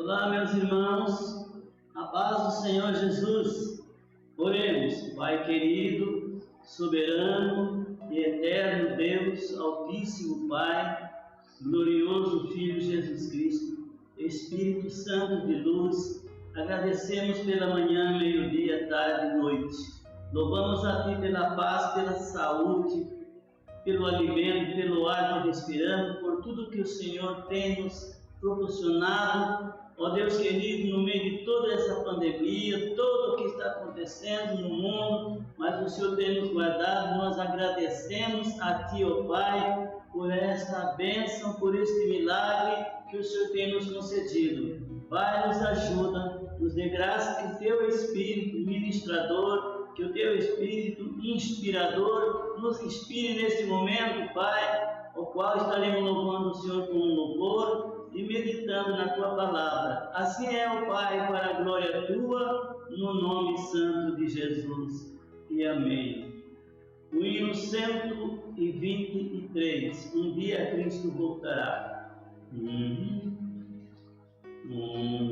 Olá, meus irmãos, a paz do Senhor Jesus. Oremos. Pai querido, soberano e eterno Deus, Altíssimo Pai, glorioso Filho Jesus Cristo, Espírito Santo de luz, agradecemos pela manhã, meio-dia, tarde e noite. Louvamos a Ti pela paz, pela saúde, pelo alimento, pelo ar que respiramos, por tudo que o Senhor tem nos proporcionado, ó Deus querido, no meio de toda essa pandemia, tudo o que está acontecendo no mundo, mas o Senhor tem nos guardado. Nós agradecemos a Ti, ó Pai, por esta bênção, por este milagre que o Senhor tem nos concedido. Pai, nos ajuda, nos dê graça que o Teu Espírito ministrador, que o Teu Espírito inspirador nos inspire neste momento, Pai, o qual estaremos louvando o Senhor com um louvor e meditando na Tua palavra. Assim é, ó Pai, para a glória Tua, no nome santo de Jesus. E amém. O hino 123, um dia Cristo voltará. Um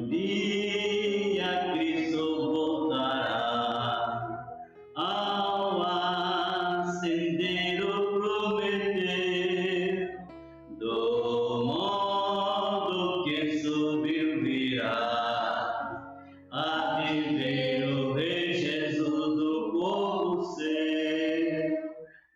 dia Cristo voltará, ao acender o prometeu, do modo que subiu virá, a viver o Rei Jesus do povo seu.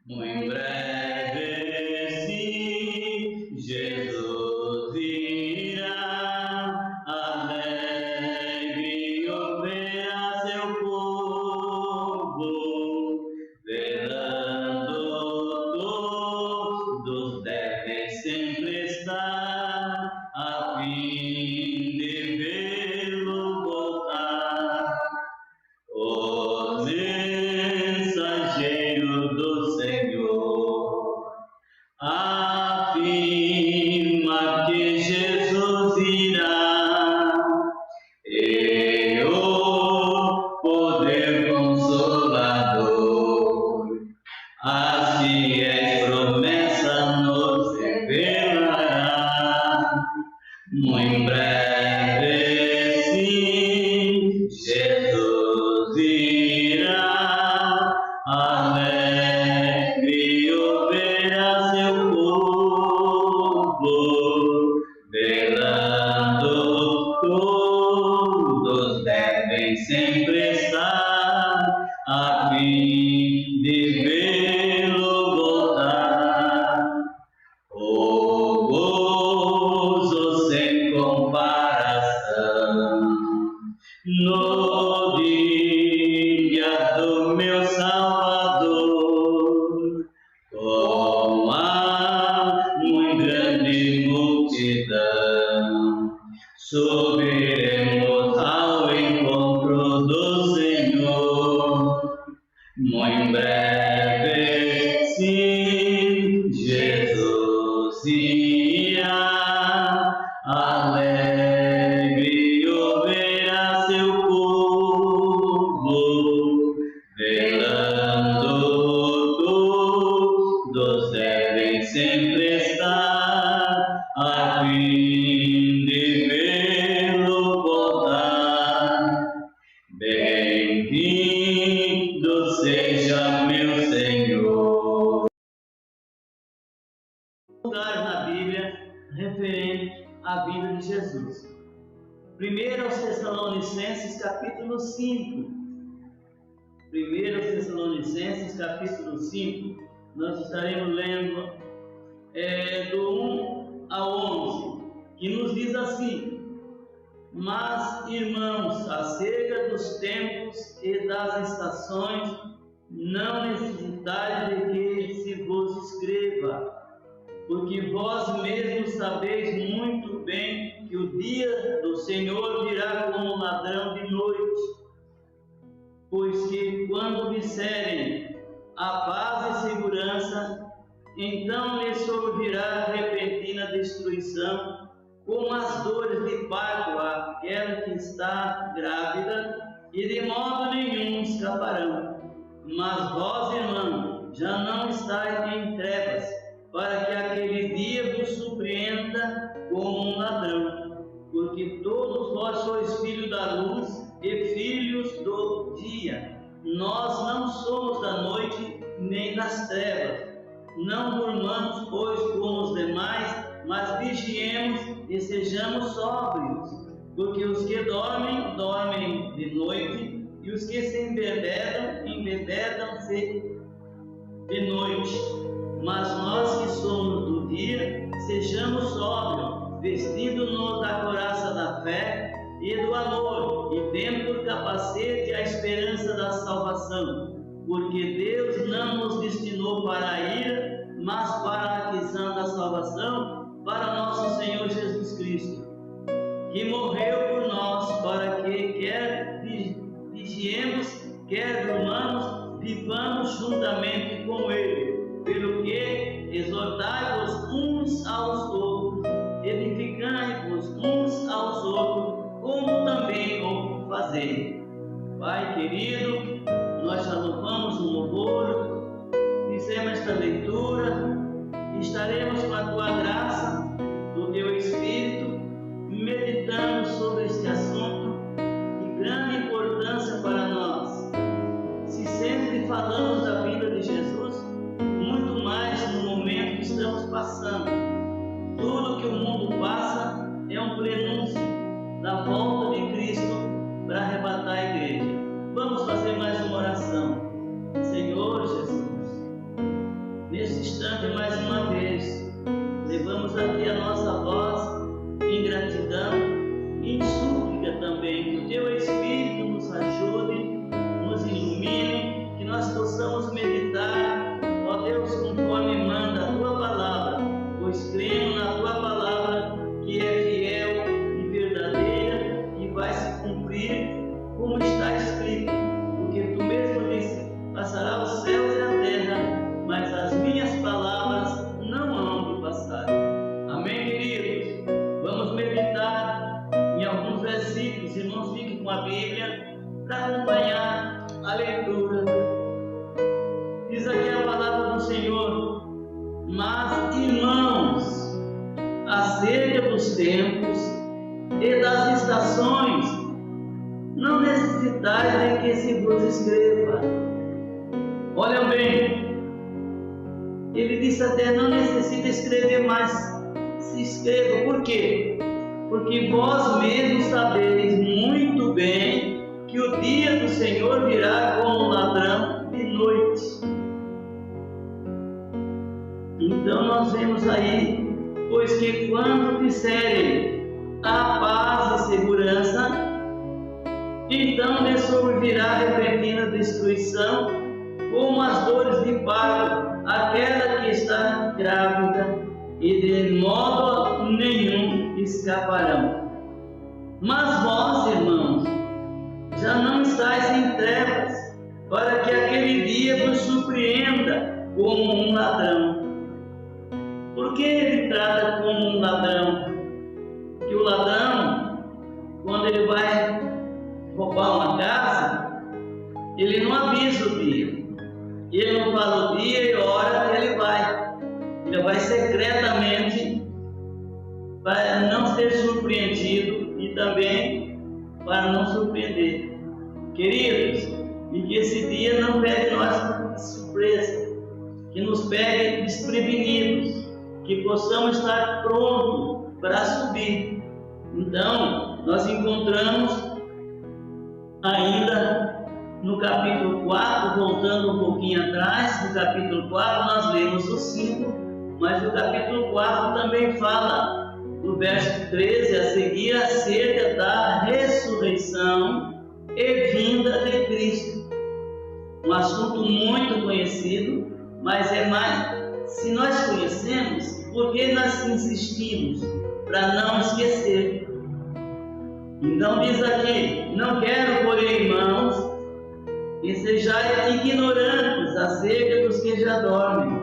Muito breve, sim, Jesus virá, alegre ouvir seu povo, velando todos devem sempre estar, a fim de vê-lo voltar. Os mensageiros do Senhor afirma que Jesus irá, e o poder consolador as fiéis promessas nos revelará. Muito breve, sim, Jesus irá, alegre ouvir seu povo, velando todos devem sempre estar, a fim de vê-lo voltar. O gozo sem comparação no dia do meu Salvador, com a muito grande multidão, subiremos ao encontro do Senhor. Muito breve, sim, Jesus irá, alegre ouvir seu povo, velando todos devem sempre estar, a fim de vê-lo voltar. Bem-vindo seja meu Senhor. Lugar na Bíblia referente à vida de Jesus. 1 aos Tessalonicenses, capítulo 5. 1 aos Tessalonicenses, capítulo 5. Nós estaremos lendo do 1 ao 11, que nos diz assim: Mas, irmãos, acerca dos tempos e das estações, não necessitais de que se vos escreva, porque vós mesmos sabeis muito bem que o dia do Senhor virá como ladrão de noite. Pois que quando disserem a paz e segurança, então lhes sobrevirá repentina destruição, como as dores de parto àquela que está grávida, e de modo nenhum escaparão. Mas vós, irmãos, já não estáis em trevas, para que aquele dia vos surpreenda como um ladrão. porque todos vós sois filhos da luz e filhos do dia. Nós não somos da noite nem das trevas. Não durmamos, pois, como os demais, mas vigiemos e sejamos sóbrios. Porque os que dormem, dormem de noite, e os que se embebedam, embebedam-se de noite. Mas nós que somos do dia, sejamos sóbrios, vestindo-nos da couraça da fé e do amor, e tendo por capacete a esperança da salvação. Porque Deus não nos destinou para a ira, mas para a aquisição da salvação, para nosso Senhor Jesus Cristo, que morreu por nós, para que quer vigiemos, quer durmamos, vivamos juntamente com Ele. Pelo que exortai-vos uns aos outros, edificai-vos uns aos outros, como também o fazei. Pai querido, nós já louvamos o louvor, fizemos esta leitura, e estaremos com a Tua graça, do Teu Espírito, meditando sobre este assunto de grande importância para nós. Se sempre falamos da vida de Jesus, muito mais no momento que estamos passando. Tudo que o mundo passa é um prenúncio da volta de Cristo para arrebatar a igreja. Vamos fazer mais uma oração. Senhor Jesus, neste instante mais uma vez, levamos aqui a nossa voz em gratidão e em súplica também, que o Teu Espírito nos ajude, nos ilumine, que nós possamos meditar, ó Deus, conforme manda a Tua palavra, pois cremos na Tua palavra, que é fiel e verdadeira e vai se cumprir como está escrito, porque Tu mesmo disse: passará os céus e a terra, mas as minhas palavras não hão de passar. Amém, queridos? Vamos meditar em alguns versículos. Irmãos, fiquem com a Bíblia para acompanhar a leitura. Diz aqui a palavra do Senhor: mas, irmãos, acerca dos tempos e das estações, não necessitais de que se vos escreva. Olha bem, ele disse até: não necessita escrever mais, se escreva. Por quê? Porque vós mesmos sabeis muito bem que o dia do Senhor virá como ladrão de noite. Então nós vemos aí: pois que quando disserem a paz e segurança, então lhe sobrevirá repentina destruição, como as dores de parto, aquela que está grávida, e de modo nenhum escaparão. Mas vós, irmãos, já não estáis em trevas, para que aquele dia vos surpreenda como um ladrão. Por que ele trata como um ladrão? Que o ladrão, quando ele vai roubar uma casa, ele não avisa o dia, ele não fala o dia e a hora que ele vai secretamente, para não ser surpreendido e também para não surpreender. Queridos, e que esse dia não pegue nós de surpresa, que nos pegue desprevenidos, que possamos estar prontos para subir. Então, nós encontramos ainda no capítulo 4, voltando um pouquinho atrás, no capítulo 4 nós lemos o 5, mas o capítulo 4 também fala, no verso 13 a seguir, acerca da ressurreição e vinda de Cristo. Um assunto muito conhecido, mas é mais, se nós conhecemos, por que nós insistimos? Para não esquecer. Então diz aqui: não quero, porém, irmãos, que sejais ignorantes acerca dos que já dormem,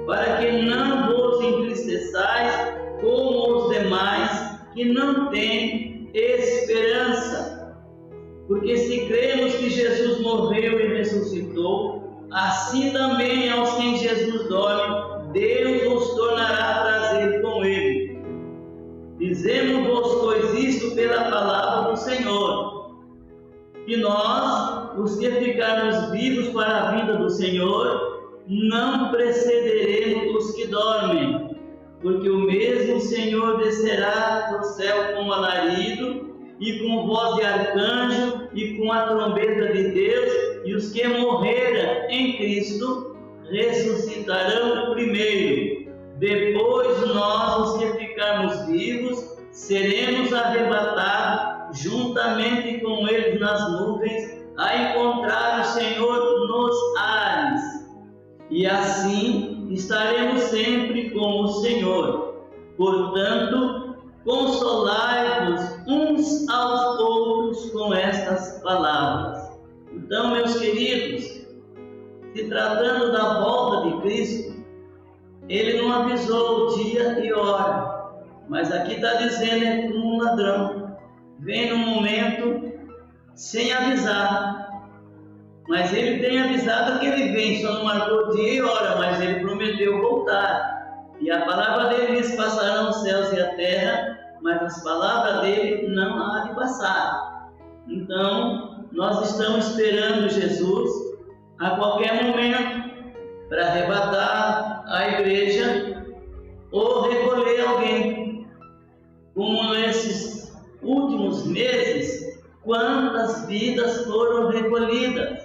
para que não vos entristeçais como os demais que não têm esperança. Porque se cremos que Jesus morreu e ressuscitou, assim também aos que em Jesus dormem, Deus os tornará a trazer com Ele. Diz Dizemos-vos, pois, isto pela palavra do Senhor, que nós, os que ficarmos vivos para a vida do Senhor, não precederemos os que dormem, porque o mesmo Senhor descerá do céu com alarido, e com voz de arcanjo, e com a trombeta de Deus, e os que morreram em Cristo ressuscitarão primeiro. Depois nós, os que ficarmos vivos, seremos arrebatados juntamente com eles nas nuvens, a encontrar o Senhor nos ares. E assim estaremos sempre com o Senhor. Portanto, consolai-vos uns aos outros com estas palavras. Então, meus queridos, se tratando da volta de Cristo, Ele não avisou o dia e hora, mas aqui está dizendo é como um ladrão, vem num momento sem avisar, mas Ele tem avisado que Ele vem, só não marcou dia e hora, mas Ele prometeu voltar. E a palavra dele diz: passarão os céus e a terra, mas as palavras dele não há de passar. Então, nós estamos esperando Jesus a qualquer momento para arrebatar a igreja ou recolher alguém. Como nesses últimos meses, quantas vidas foram recolhidas.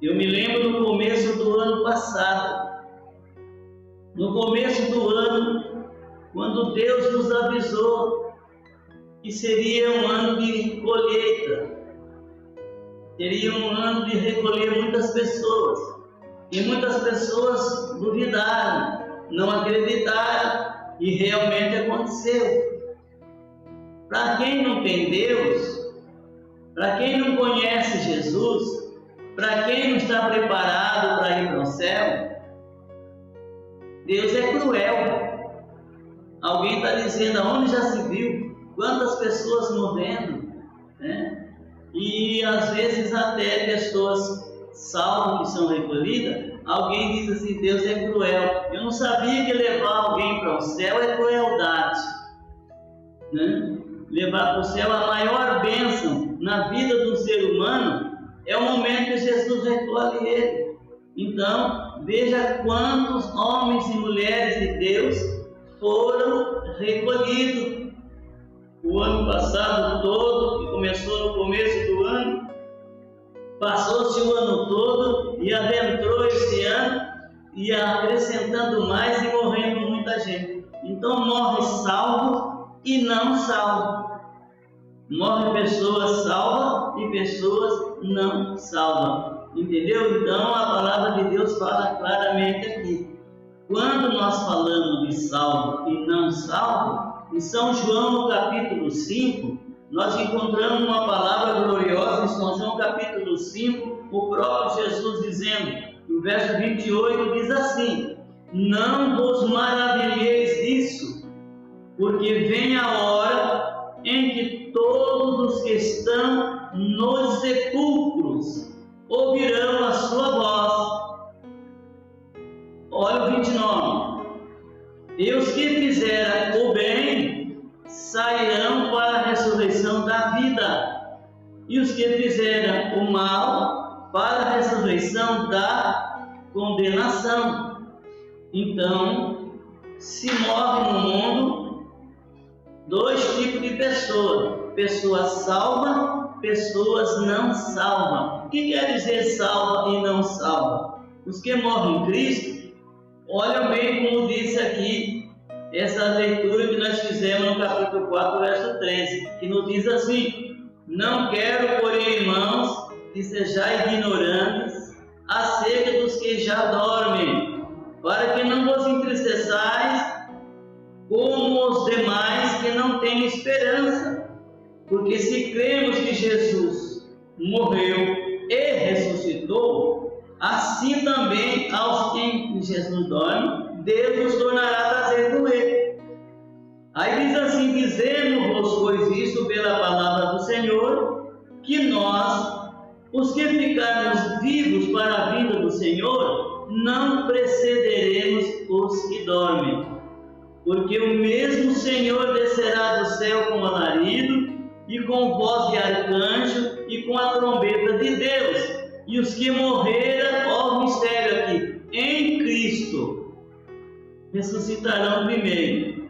Eu me lembro no começo do ano passado, no começo do ano, quando Deus nos avisou que seria um ano de colheita, seria um ano de recolher muitas pessoas, e muitas pessoas duvidaram, não acreditaram, e realmente aconteceu. Para quem não tem Deus, para quem não conhece Jesus, para quem não está preparado para ir para o céu, Deus é cruel. Alguém está dizendo: aonde já se viu? Quantas pessoas morrendo, né? E às vezes até pessoas salvas que são recolhidas, alguém diz assim: Deus é cruel. Eu não sabia que levar alguém para o céu é crueldade, né? Levar para o céu, a maior bênção na vida do ser humano é o momento que Jesus recolhe ele. Então, veja quantos homens e mulheres de Deus foram recolhidos. O ano passado todo, que começou no começo do ano, passou-se o ano todo e adentrou esse ano, e acrescentando mais e morrendo muita gente. Então morre salvo e não salvo. Morre pessoas salvas e pessoas não salvas. Entendeu? Então a palavra de Deus fala claramente aqui. Quando nós falamos de salvo e não salvo, em São João no capítulo 5, nós encontramos uma palavra gloriosa em São João capítulo 5, o próprio Jesus dizendo, no verso 28 diz assim: não vos maravilheis disso, porque vem a hora em que todos os que estão nos sepulcros ouvirão a sua voz. Olha o 29. E os que fizeram o bem sairão para a ressurreição da vida, e os que fizeram o mal para a ressurreição da condenação. Então, se morre no mundo dois tipos de pessoas: pessoas salvas, pessoas não salvas. O que quer dizer salva e não salva? Os que morrem em Cristo, olha bem como disse aqui essa leitura que nós fizemos no capítulo 4, verso 13, que nos diz assim: não quero, porém, irmãos, que sejais ignorantes acerca dos que já dormem, para que não vos entristeçais como os demais que não têm esperança. Porque se cremos que Jesus morreu e ressuscitou, assim também aos que em Jesus dorme, Deus nos tornará trazer com ele. Aí diz assim: dizemos-vos, pois, isso pela palavra do Senhor, que nós, os que ficarmos vivos para a vinda do Senhor, não precederemos os que dormem. porque o mesmo Senhor descerá do céu com alarido, e com voz de arcanjo, e com a trombeta de Deus. E os que morreram, ó o mistério aqui, em Cristo, ressuscitarão primeiro.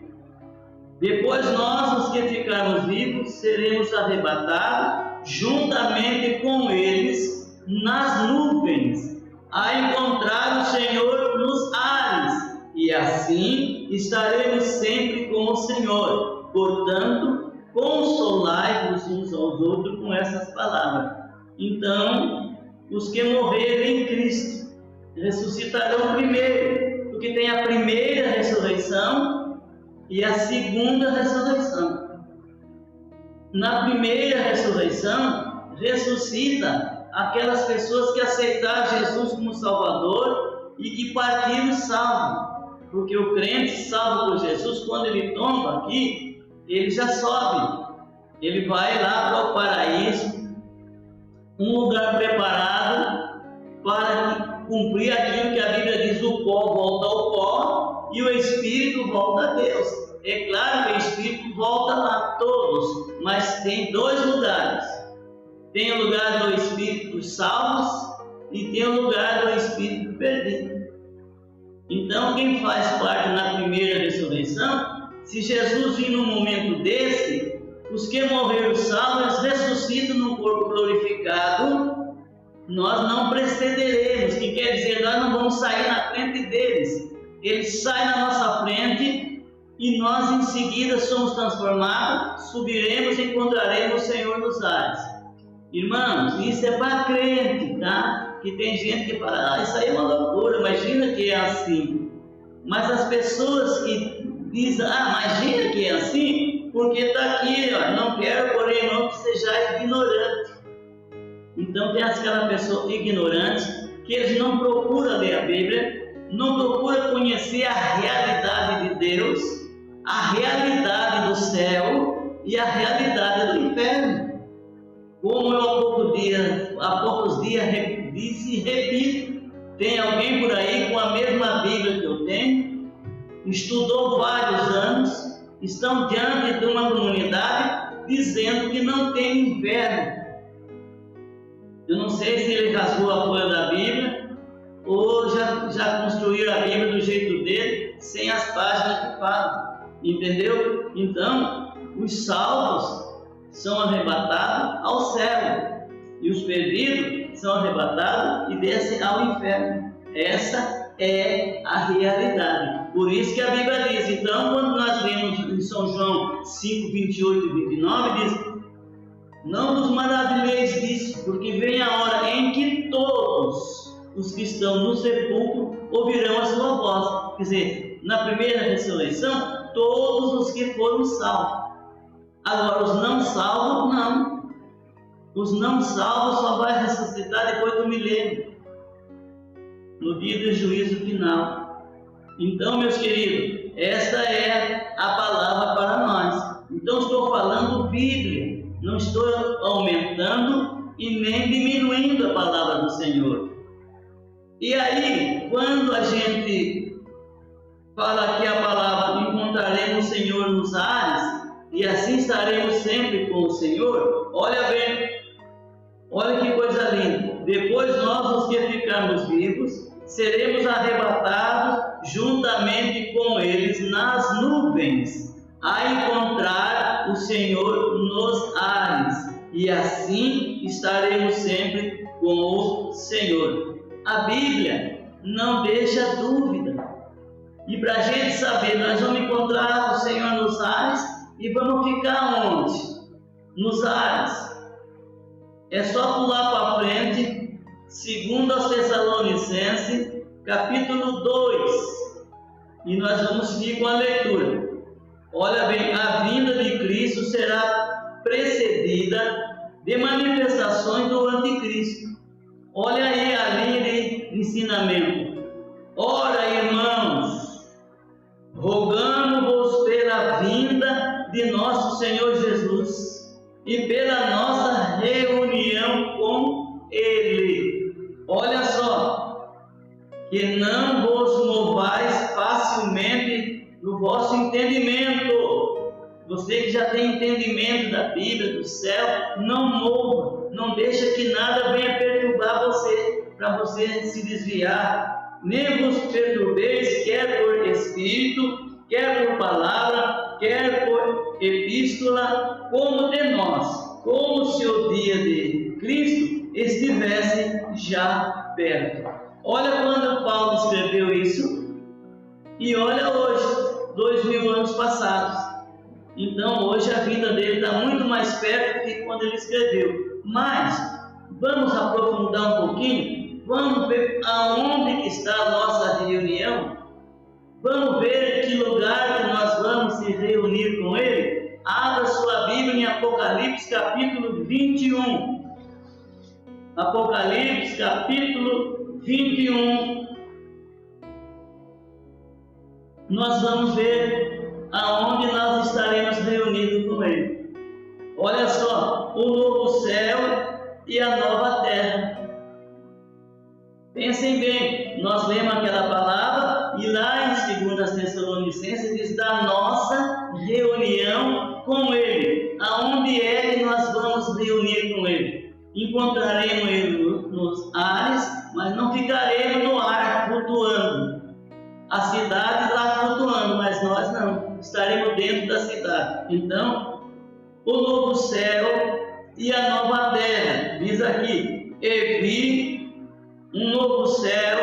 Depois nós, os que ficarmos vivos, seremos arrebatados juntamente com eles nas nuvens, a encontrar o Senhor nos ares, e assim estaremos sempre com o Senhor. Portanto, consolai-vos uns aos outros com essas palavras. Então, os que morrerem em Cristo ressuscitarão primeiro, porque tem a primeira ressurreição e a segunda ressurreição. Na primeira ressurreição, ressuscita aquelas pessoas que aceitaram Jesus como Salvador e que partiram salvos. Porque o crente salvo por Jesus, quando ele tomba aqui, ele já sobe. Ele vai lá para o paraíso, um lugar preparado para cumprir aquilo que a Bíblia diz: o pó volta ao pó e o Espírito volta a Deus. É claro que o Espírito volta a todos, mas tem dois lugares. Tem o lugar do Espírito dos salvos e tem o lugar do Espírito perdido. Então, quem faz parte na primeira ressurreição, se Jesus vir num momento desse, os que morreram salvos ressuscitam num corpo glorificado, nós não precederemos, que quer dizer, nós não vamos sair na frente deles. Eles saem na nossa frente e nós em seguida somos transformados, subiremos e encontraremos o Senhor nos ares. Irmãos, isso é para crente, tá? Que tem gente que fala: isso aí é uma loucura, imagina que é assim. Mas as pessoas que dizem: imagina que é assim, porque está aqui, ó, não quero, porém, não que seja ignorante. Então tem aquela pessoa ignorante, que eles não procuram ler a Bíblia, não procuram conhecer a realidade de Deus, a realidade do céu e a realidade do inferno. Como eu há poucos dias disse e repito, tem alguém por aí com a mesma Bíblia que eu tenho, estudou vários anos, estão diante de uma comunidade dizendo que não tem inferno. Eu não sei se ele rasgou a folha da Bíblia ou já construíram a Bíblia do jeito dele, sem as páginas que falam. Entendeu? Então, os salvos são arrebatados ao céu e os perdidos são arrebatados e descem ao inferno. Essa é a realidade. Por isso que a Bíblia diz, então, quando nós lemos em São João 5, 28 e 29, diz: não vos maravilheis disso, porque vem a hora em que todos os que estão no sepulcro ouvirão a sua voz. Quer dizer, na primeira ressurreição, todos os que foram salvos. Agora, os não salvos, não. Os não salvos só vai ressuscitar depois do milênio, no dia do juízo final. Então, meus queridos, esta é a palavra para nós. Então, estou falando Bíblia, não estou aumentando e nem diminuindo a palavra do Senhor. E aí, quando a gente fala que a palavra encontraremos o Senhor nos ares, e assim estaremos sempre com o Senhor, olha bem, olha que coisa linda. Depois nós, os que ficarmos vivos, seremos arrebatados juntamente com eles nas nuvens, a encontrar o Senhor nos ares, e assim estaremos sempre com o Senhor. A Bíblia não deixa dúvida. E para a gente saber, nós vamos encontrar o Senhor nos ares e vamos ficar onde? Nos ares. É só pular para frente, 2 Tessalonicenses, capítulo 2, e nós vamos seguir com a leitura. Olha bem, a vinda de Cristo será precedida de manifestações do anticristo. Olha aí a linha de ensinamento. Ora, irmãos, rogamos-vos pela vinda de nosso Senhor Jesus e pela nossa reunião com Ele. Olha só, que não vos movais facilmente do vosso entendimento. Você que já tem entendimento da Bíblia, do céu, não mova, não deixa que nada venha perturbar você, para você se desviar. Nem vos perturbeis, quer por espírito, quer por palavra, quer por epístola, como de nós, como se o dia de Cristo estivesse já perto. Olha quando Paulo escreveu isso e olha hoje, 2000 anos passados. Então hoje a vida dele está muito mais perto do que quando ele escreveu. Mas vamos aprofundar um pouquinho, vamos ver aonde que está a nossa reunião, vamos ver que lugar que nós vamos se reunir com ele. Abra sua Bíblia em Apocalipse capítulo 21. Apocalipse capítulo 21. Nós vamos ver aonde nós estaremos reunidos com ele. Olha só, o novo céu e a nova terra. Pensem bem, nós lemos aquela palavra e lá em 2 Tessalonicenses diz da nossa reunião com ele. Aonde é que nós vamos reunir com ele? Encontraremos ele nos ares, mas não ficaremos no ar flutuando. A cidade lá flutuando, mas nós não, estaremos dentro da cidade. Então, o novo céu e a nova terra, diz aqui, e vi um novo céu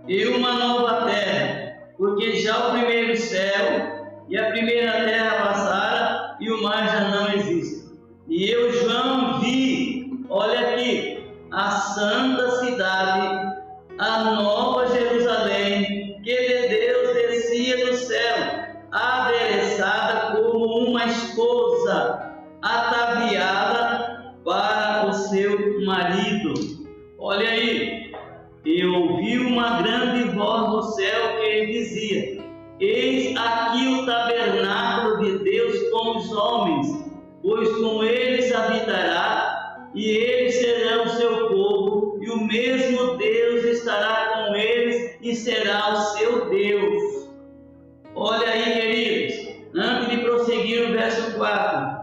e uma nova terra, porque já o primeiro céu e a primeira terra passaram e o mar já não existe. E eu, João, vi, olha aqui, a santa cidade, a nova Jerusalém, que de Deus descia do céu, adereçada como uma esposa, ataviada para o seu marido. Olha aí, eu ouvi uma grande voz do céu que dizia: eis aqui o tabernáculo de Deus com os homens, pois com eles habitará, e eles serão o seu povo, e o mesmo Deus estará com eles e será o seu Deus. Olha aí, queridos, antes de prosseguir o verso 4,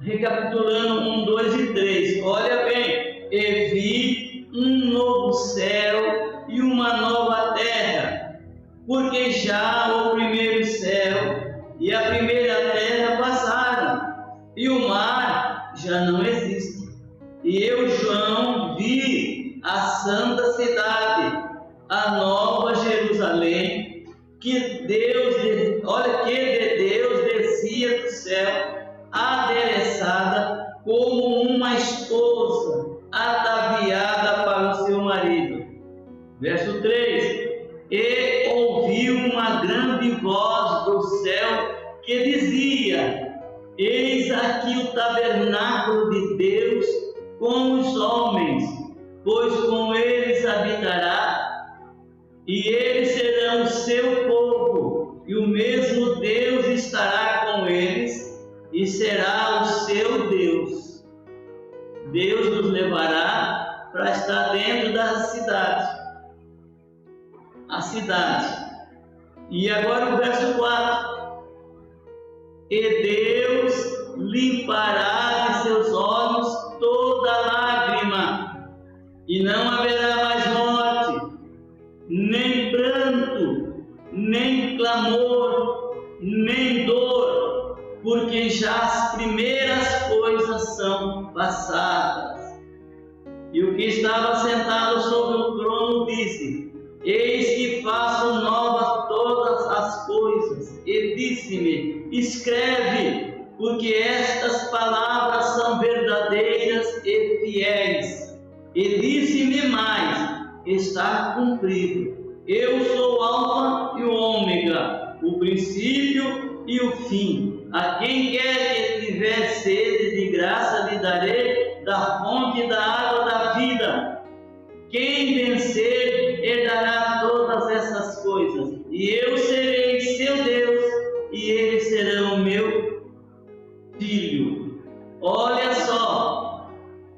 recapitulando 1, 2 e 3, olha bem, e vi um novo céu e uma nova terra, porque já o primeiro céu e a primeira terra passaram, e o mar já não existe. E eu, João, vi a santa cidade, a nova Jerusalém, que Deus descia do céu, adereçada como uma esposa, ataviada para o seu marido. Verso 3: e ouvi uma grande voz do céu que dizia: eis aqui o tabernáculo de Deus com os homens, pois com eles habitará, e eles serão o seu povo, e o mesmo Deus estará com eles, e será o seu Deus. Deus nos levará para estar dentro da cidade. A cidade. E agora o verso 4. E Deus limpará de seus olhos toda lágrima, e não haverá mais morte, nem pranto, nem clamor, nem dor, porque já as primeiras coisas são passadas. E o que estava sentado sobre o trono disse: eis que faço novas todas as coisas. E disse-me: escreve, porque estas palavras são verdadeiras e fiéis. E disse-me mais: está cumprido. Eu sou o Alfa e o Ômega, o princípio e o fim. A quem quer que tiver sede, de graça lhe darei da fonte da água da vida. Quem vencer herdará todas essas coisas, e eu serei seu Deus, e eles serão meu filho. Olha só,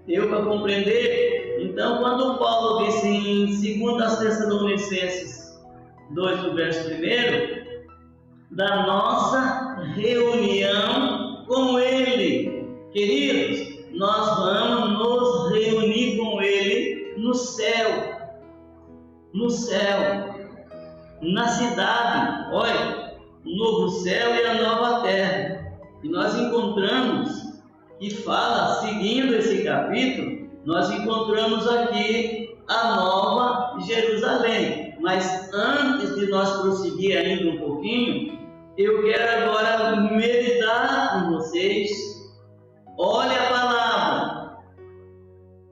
deu para compreender? Então, quando Paulo disse em 2 Tessalonicenses 2, no verso 1, da nossa reunião com Ele. Queridos, nós vamos nos reunir com Ele no céu, na cidade, olha, o novo céu e a nova terra. E nós encontramos, que fala, seguindo esse capítulo, nós encontramos aqui a Nova Jerusalém. Mas antes de nós prosseguir ainda um pouquinho, eu quero agora meditar com vocês. Olha a palavra,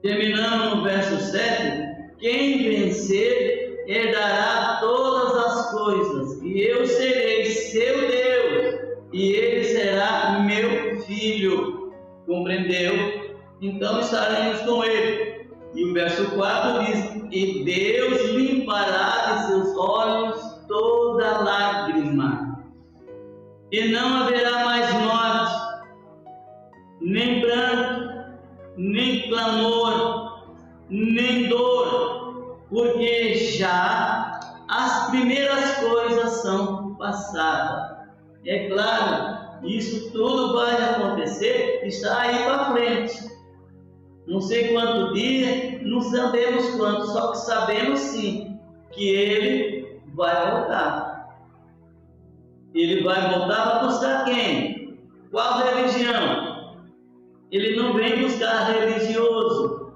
terminando no verso 7, quem vencer herdará todas as coisas, e eu serei seu Deus, e ele será meu filho. Compreendeu? Então estaremos com ele. E o verso 4 diz: e Deus limpará de seus olhos toda lágrima, e não haverá mais morte, nem pranto, nem clamor, nem dor, porque já as primeiras coisas são passadas. É claro, isso tudo vai acontecer, está aí para frente. Não sei quanto dia, não sabemos quanto, só que sabemos sim que Ele vai voltar. Ele vai voltar para buscar quem? Qual religião? Ele não vem buscar religioso.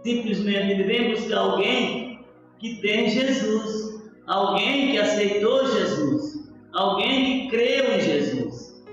Simplesmente Ele vem buscar alguém que tem Jesus. Alguém que aceitou Jesus. Alguém que creu em Jesus.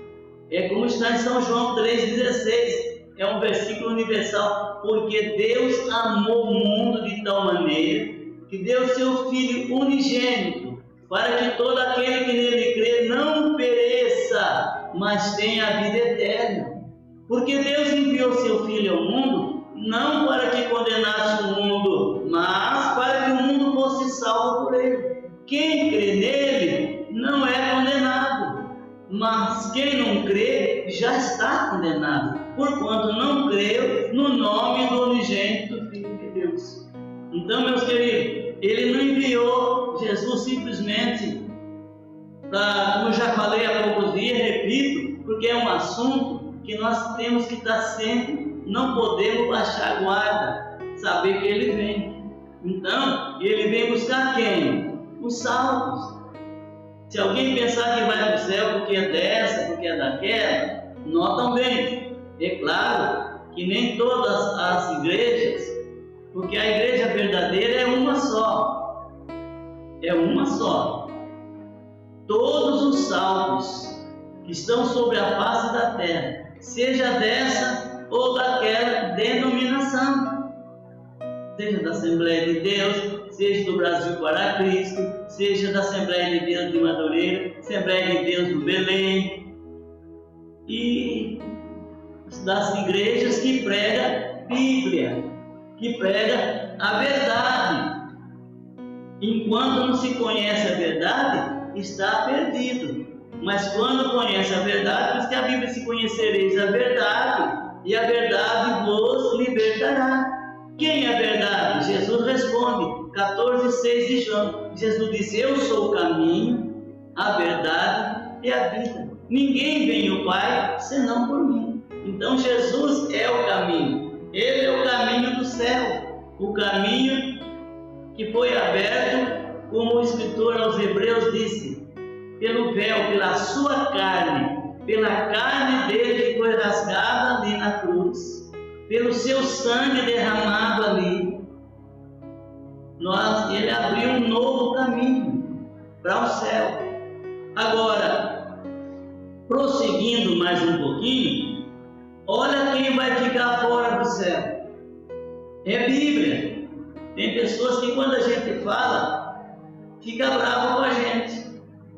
É como está em São João 3,16. É um versículo universal. Porque Deus amou o mundo de tal maneira que deu seu Filho unigênito, para que todo aquele que nele crê não pereça, mas tenha a vida eterna. Porque Deus enviou seu Filho ao mundo, não para que condenasse o mundo, mas para que o mundo fosse salvo por ele. Quem crê nele não é condenado, mas quem não crê já está condenado, porquanto não creu no nome do unigênito Filho de Deus. Então, meus queridos, Ele não enviou Jesus simplesmente para, como eu já falei há poucos dias, repito, porque é um assunto que nós temos que estar sempre, não podemos baixar a guarda, saber que Ele vem. Então, Ele vem buscar quem? Os salvos. Se alguém pensar que vai para o céu porque é dessa, porque é daquela, notam bem. É claro que nem todas as igrejas, porque a igreja verdadeira é uma só. É uma só. Todos os salvos que estão sobre a face da terra, seja dessa ou daquela denominação, seja da Assembleia de Deus, seja do Brasil para Cristo, seja da Assembleia de Deus de Madureira, Assembleia de Deus do Belém, e das igrejas que pregam Bíblia, que pregam a verdade. Enquanto não se conhece a verdade, está perdido. Mas quando conhece a verdade, diz que a Bíblia: se conhecereis a verdade, e a verdade vos libertará. Quem é a verdade? Jesus responde, 14,6 de João. Jesus disse: eu sou o caminho, a verdade e a vida. Ninguém vem ao Pai senão por mim. Então Jesus é o caminho. Ele é o caminho do céu. O caminho que foi aberto, como o escritor aos Hebreus disse, pelo véu, pela sua carne, pela carne dele que foi rasgada ali na cruz, pelo seu sangue derramado ali. Ele abriu um novo caminho para o céu. Agora, prosseguindo mais um pouquinho, olha quem vai ficar fora do céu. É a Bíblia. Tem pessoas que quando a gente fala, fica bravo com a gente,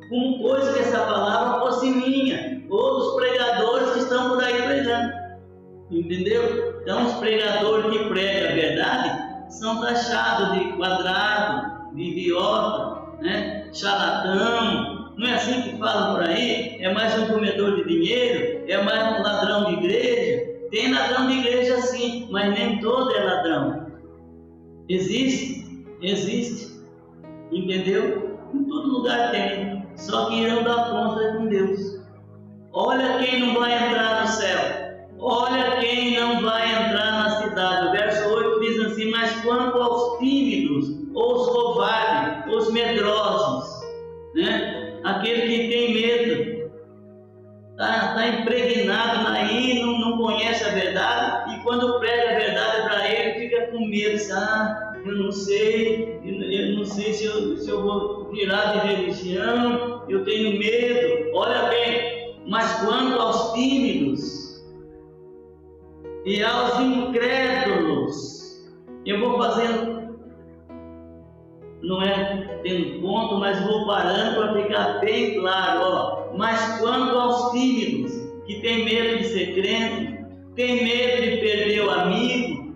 como coisa que essa palavra fosse minha, ou dos pregadores que estão por aí pregando. Entendeu? Então os pregadores que pregam a verdade são taxados de quadrado, de idiota, né? Charlatão. Não é assim que falam por aí? É mais um comedor de dinheiro? É mais um ladrão de igreja? Tem ladrão de igreja sim, mas nem todo é ladrão. Existe, entendeu? Em todo lugar tem. só que irão dar conta com Deus. Olha quem não vai entrar no céu. Olha quem não vai entrar na cidade. O verso 8 diz assim: mas quanto aos tímidos, ou os covardes, os medrosos, né? Aquele que tem medo, está impregnado aí, não conhece a verdade, e quando prega a verdade para ele, fica com medo. Eu não sei se eu vou virar de religião, eu tenho medo. Olha bem, mas quanto aos tímidos e aos incrédulos, eu vou fazendo, não é tendo ponto, mas vou parando para ficar bem claro, ó. Mas quanto aos tímidos, que tem medo de ser crente, tem medo de perder o amigo,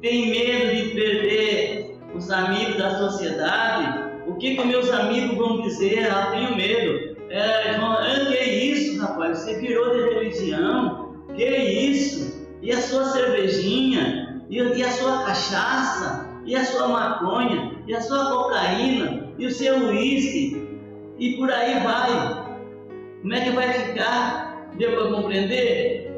tem medo de perder os amigos da sociedade, o que meus amigos vão dizer? Eu tenho medo. Que isso, rapaz? Você virou de religião? Que isso? E a sua cervejinha? E a sua cachaça? E a sua maconha? E a sua cocaína? E o seu uísque? E por aí vai. Como é que vai ficar? Deu para compreender?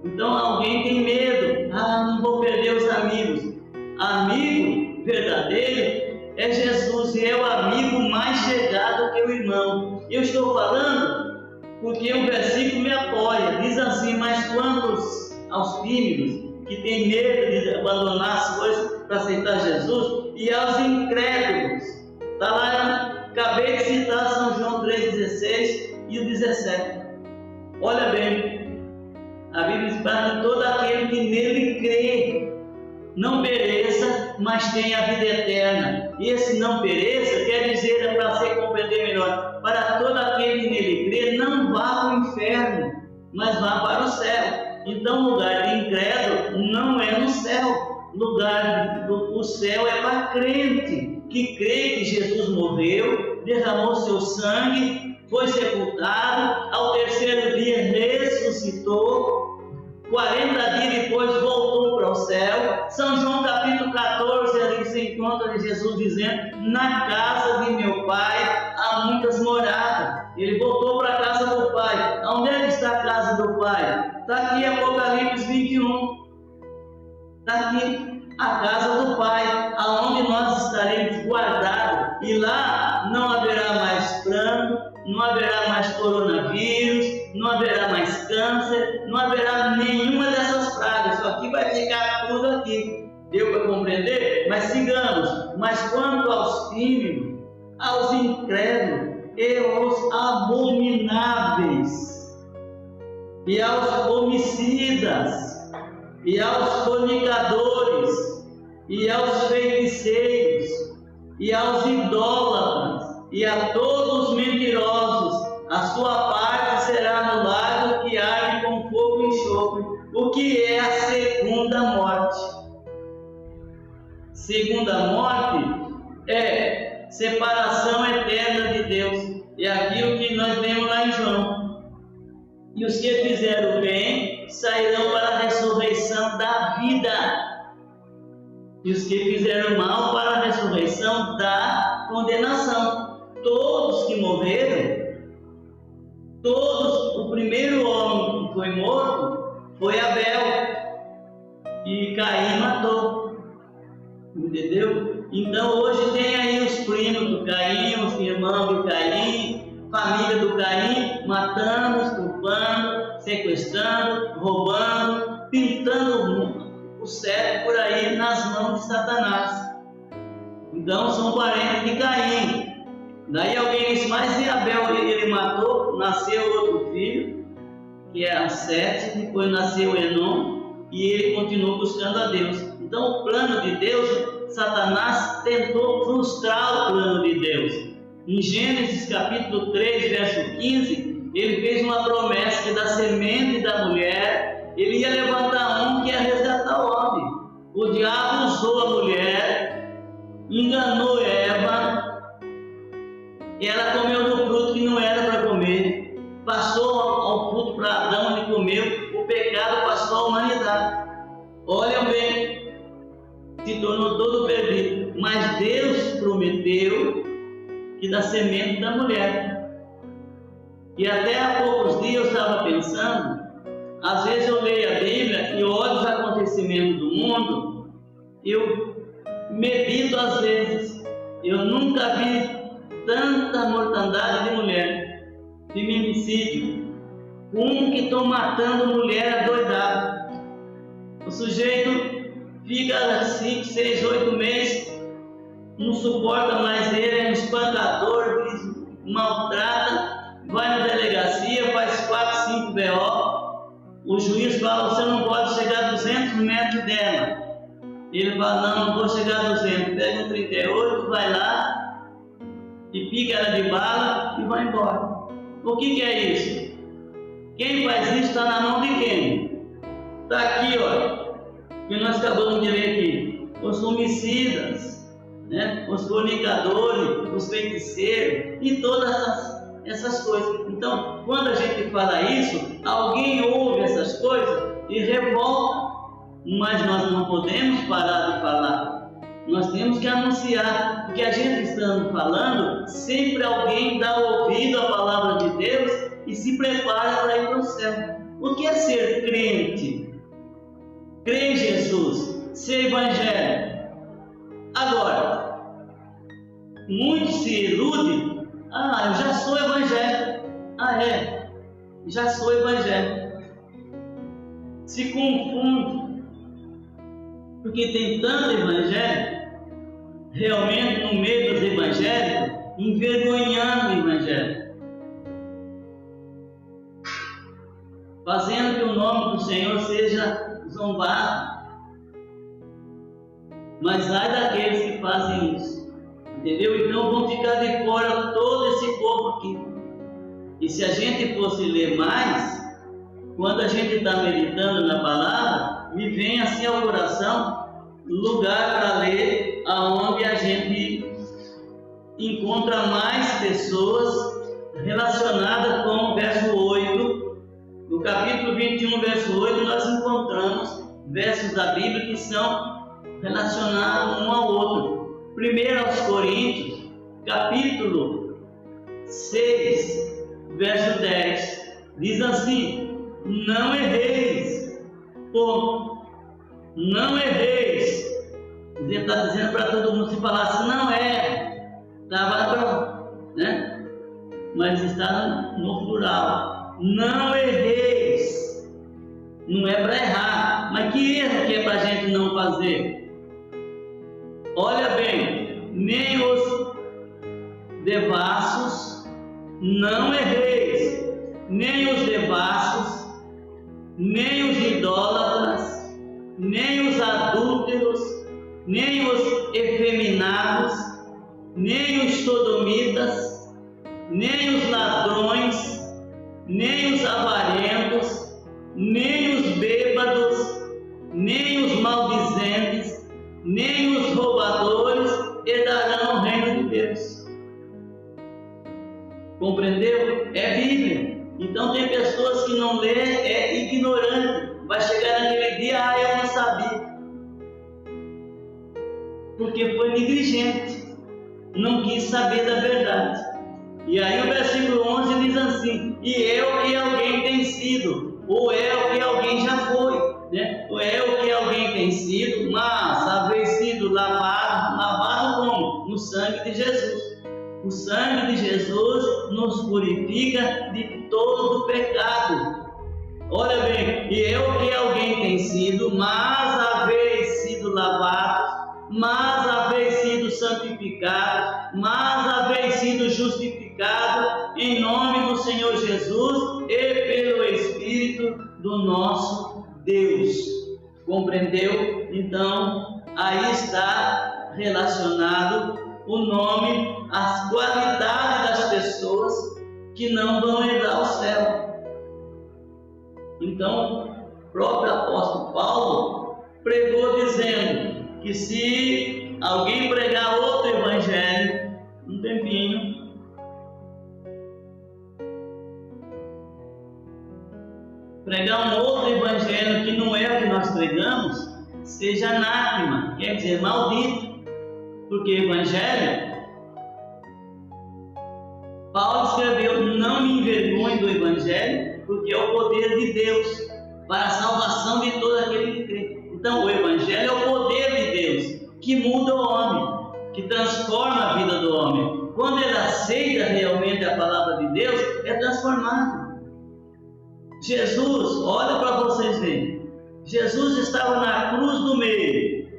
Então alguém tem medo. Não vou perder os amigos. Amigo verdadeiro é Jesus, e é o amigo mais chegado que o irmão. Eu estou falando porque um versículo me apoia. Diz assim: mas quantos aos tímidos, que têm medo de abandonar as coisas para aceitar Jesus, e aos incrédulos. Está lá, acabei de citar São João 3,16 e o 17. Olha bem, a Bíblia diz: para todo aquele que nele crê não pereça, mas tenha a vida eterna. E esse não pereça quer dizer, para você compreender melhor, para todo aquele que nele crê não vá para o inferno, mas vá para o céu. Então, o lugar de incrédulo não é no céu. O céu é para crente, que crê que Jesus morreu, derramou seu sangue, foi sepultado, ao terceiro dia ressuscitou, 40 dias depois voltou para o céu. São João capítulo 14, ali se encontra Jesus dizendo: na casa de meu pai há muitas moradas. Ele voltou para a casa do pai. Onde é que está a casa do pai? Está aqui Apocalipse 21. Está aqui a casa do pai, aonde nós estaremos guardados. E lá não haverá mais pranto, não haverá mais coronavírus, não haverá mais câncer, não haverá nenhuma dessas pragas. Isso aqui vai ficar tudo aqui. Deu para compreender? Mas sigamos. Mas quanto aos tímidos, aos incrédulos e aos abomináveis, e aos homicidas, e aos fornicadores, e aos feiticeiros, e aos idólatras, e a todos os mentirosos, a sua parte será no lago que arde com fogo e enxofre. O que é a segunda morte? Segunda morte é separação eterna de Deus. É aquilo que nós vemos lá em João. E os que fizeram bem sairão para a ressurreição da vida, e os que fizeram mal para a ressurreição da condenação. Todos que morreram, o primeiro homem que foi morto foi Abel, e Caim matou. Entendeu? Então hoje tem aí os primos do Caim, os irmãos do Caim, família do Caim, matando, estuprando, sequestrando, roubando, pintando o céu por aí nas mãos de Satanás. Então são parentes de Caim. Daí alguém disse: mas e Abel? Ele matou, nasceu outro filho, que é Sete, depois nasceu Enom, e ele continuou buscando a Deus. Então o plano de Deus, Satanás tentou frustrar o plano de Deus. Em Gênesis capítulo 3, verso 15, ele fez uma promessa que da semente da mulher, ele ia levantar um que ia resgatar o homem. O diabo usou a mulher, enganou Eva, e ela comeu do fruto que não era para comer. Passou ao fruto para Adão, ele comeu, o pecado passou à humanidade. Olha bem, se tornou todo perdido. Mas Deus prometeu que da semente da mulher. E até há poucos dias eu estava pensando, às vezes eu leio a Bíblia e olho os acontecimentos do mundo, eu medito às vezes, eu nunca vi tanta mortandade de mulher, feminicídio, que estão matando mulher adoidada. O sujeito fica 5, 6, 8 meses, não suporta mais ele, é um espancador, maltrata, vai na delegacia, faz 4, 5 BO, o juiz fala, você não pode chegar a 200 metros dela. Ele fala, não vou chegar a 200, pega um 38, vai lá, e pica ela de bala e vai embora. O que é isso? Quem faz isso está na mão de quem? Está aqui, ó, que nós acabamos de ler aqui, os homicidas, né? Os fornicadores, os feiticeiros e todas essas coisas. Então, quando a gente fala isso, alguém ouve essas coisas e revolta, mas nós não podemos parar de falar. Nós temos que anunciar, porque a gente estando falando, sempre alguém dá ouvido à palavra de Deus e se prepara para ir para o céu. O que é ser crente? Crer em Jesus, ser evangélico. Agora, muitos se iludem, eu já sou evangélico. Já sou evangélico. Se confunde, porque tem tanto evangélico, realmente no meio dos evangélicos, envergonhando o evangelho, fazendo que o nome do Senhor seja zombado. Mas ai daqueles que fazem isso, entendeu? Então vão ficar de fora todo esse povo aqui. E se a gente fosse ler mais, quando a gente está meditando na palavra, me vem assim ao coração lugar para ler aonde a gente encontra mais pessoas relacionadas com o verso 8. No capítulo 21, verso 8, nós encontramos versos da Bíblia que são relacionados um ao outro. 1 aos Coríntios, capítulo 6, verso 10, diz assim: não erreis, não erreis. Ele está dizendo para todo mundo, se falasse não é, estava pronto, né? Mas está no plural. Não erreis, não é para errar, mas que erro que é para a gente não fazer? Olha bem, nem os devassos, não erreis, nem os devassos, nem os idólatras, nem os adúlteros, nem os efeminados, nem os sodomitas, nem os ladrões, nem os avarentos, nem os bêbados, nem os maldizentes, nem os roubadores herdarão o reino de Deus. Compreendeu? É Bíblia. Então tem pessoas que não lê, é ignorante. Vai chegar naquele dia, eu não sabia. Porque foi negligente. Não quis saber da verdade. E aí o versículo 11 diz assim: e é o que alguém tem sido, ou é o que alguém já foi, né? Ou é o que alguém tem sido, mas haver sido lavado como? No sangue de Jesus. O sangue de Jesus nos purifica de todo pecado. Olha bem, e é o que alguém tem sido, mas haver sido lavado, mas haver sido santificado, mas haver sido justificado em nome do Senhor Jesus e pelo Espírito do nosso Deus. Compreendeu? Então, aí está relacionado o nome, as qualidades das pessoas que não vão herdar o céu. Então, o próprio apóstolo Paulo pregou dizendo que se alguém pregar outro evangelho, um tempinho, pregar um outro evangelho que não é o que nós pregamos, seja anátema, quer dizer, maldito. Porque evangelho, Paulo escreveu: não me envergonhe do Evangelho, porque é o poder de Deus para a salvação de todo aquele que crê. Então, o Evangelho é o poder de Deus que muda o homem, que transforma a vida do homem. Quando ele aceita realmente a palavra de Deus, é transformado. Jesus, olha para vocês verem, Jesus estava na cruz do meio.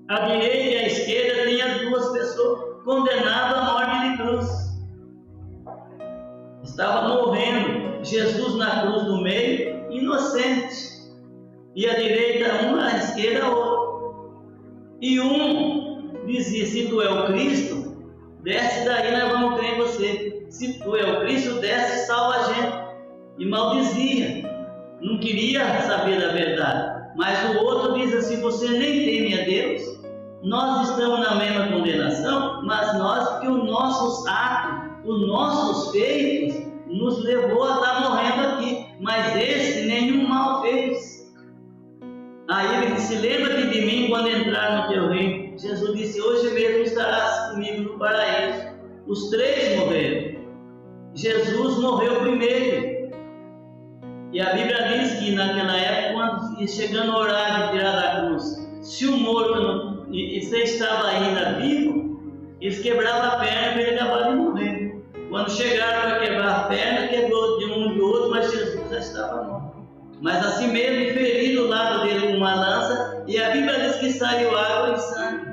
À direita e à esquerda tinha duas pessoas condenadas à morte de cruz. Estava morrendo. Jesus na cruz do meio, inocente. E à direita uma, à esquerda outra. E um dizia: se tu é o Cristo, desce daí, nós vamos crer em você. Se tu é o Cristo, desce e salva a gente. E maldizia, não queria saber da verdade. Mas o outro diz assim: você nem teme a Deus? Nós estamos na mesma condenação, mas nós, porque os nossos atos, os nossos feitos, nos levou a estar morrendo aqui. Mas esse nenhum mal fez. Aí ele disse: lembra-te de mim quando entrar no teu reino. Jesus disse: hoje mesmo estarás comigo no paraíso. Os três morreram. Jesus morreu primeiro. E a Bíblia diz que naquela época, quando chegando o horário de tirar da cruz, se o morto você estava ainda vivo, eles quebravam a perna para ele acabar de morrer. Quando chegaram para quebrar a perna, quebrou de um e do outro, mas Jesus já estava morto. Mas assim mesmo, ferido o lado dele com uma lança, e a Bíblia diz que saiu água e sangue.